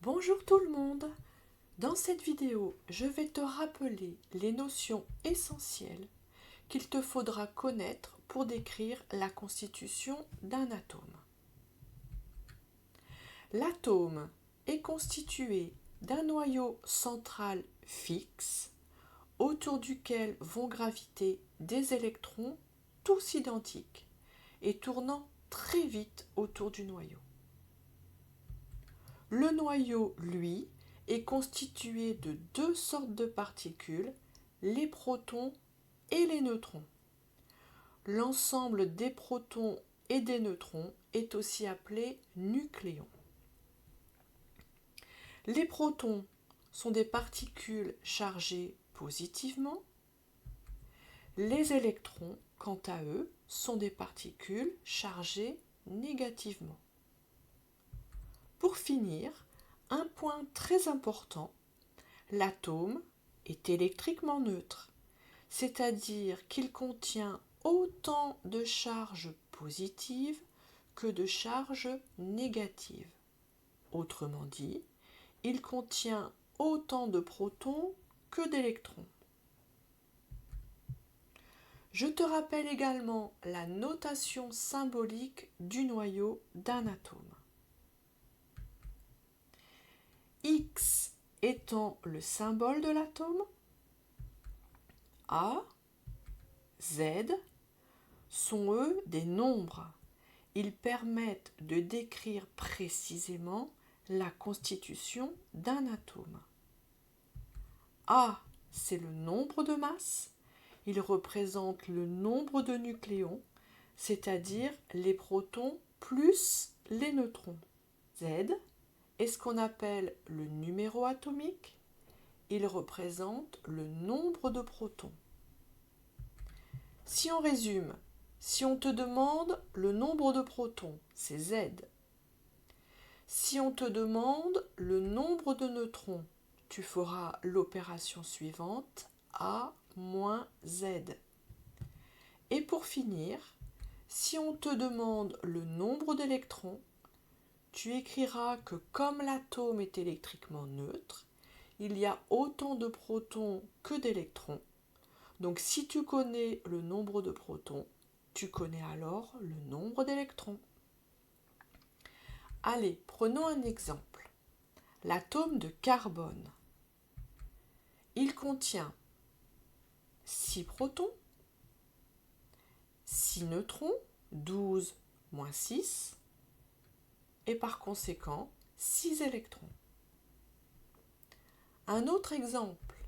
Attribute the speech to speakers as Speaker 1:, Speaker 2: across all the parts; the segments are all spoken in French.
Speaker 1: Bonjour tout le monde! Dans cette vidéo, je vais te rappeler les notions essentielles qu'il te faudra connaître pour décrire la constitution d'un atome. L'atome est constitué d'un noyau central fixe autour duquel vont graviter des électrons tous identiques et tournant très vite autour du noyau. Le noyau, lui, est constitué de deux sortes de particules, les protons et les neutrons. L'ensemble des protons et des neutrons est aussi appelé nucléon. Les protons sont des particules chargées positivement. Les électrons, quant à eux, sont des particules chargées négativement. Pour finir, un point très important, l'atome est électriquement neutre, c'est-à-dire qu'il contient autant de charges positives que de charges négatives. Autrement dit, il contient autant de protons que d'électrons. Je te rappelle également la notation symbolique du noyau d'un atome. X étant le symbole de l'atome, A, Z sont eux des nombres. Ils permettent de décrire précisément la constitution d'un atome. A, c'est le nombre de masses. Il représente le nombre de nucléons, c'est-à-dire les protons plus les neutrons. Z est ce qu'on appelle le numéro atomique. Il représente le nombre de protons. Si on résume, si on te demande le nombre de protons, c'est Z. Si on te demande le nombre de neutrons, tu feras l'opération suivante, A moins Z. Et pour finir, si on te demande le nombre d'électrons, tu écriras que comme l'atome est électriquement neutre, il y a autant de protons que d'électrons. Donc si tu connais le nombre de protons, tu connais alors le nombre d'électrons. Allez, prenons un exemple. L'atome de carbone. Il contient 6 protons, 6 neutrons, 12 moins 6, et par conséquent 6 électrons. Un autre exemple,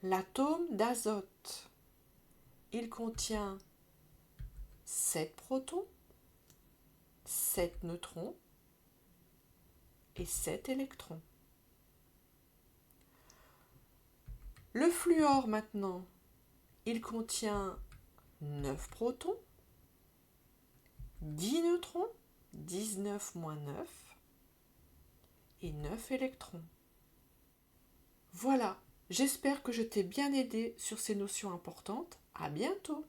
Speaker 1: l'atome d'azote. Il contient 7 protons, 7 neutrons et 7 électrons. Le fluor maintenant, il contient 9 protons, 10 neutrons, 19 moins 9 et 9 électrons. Voilà, j'espère que je t'ai bien aidé sur ces notions importantes. À bientôt!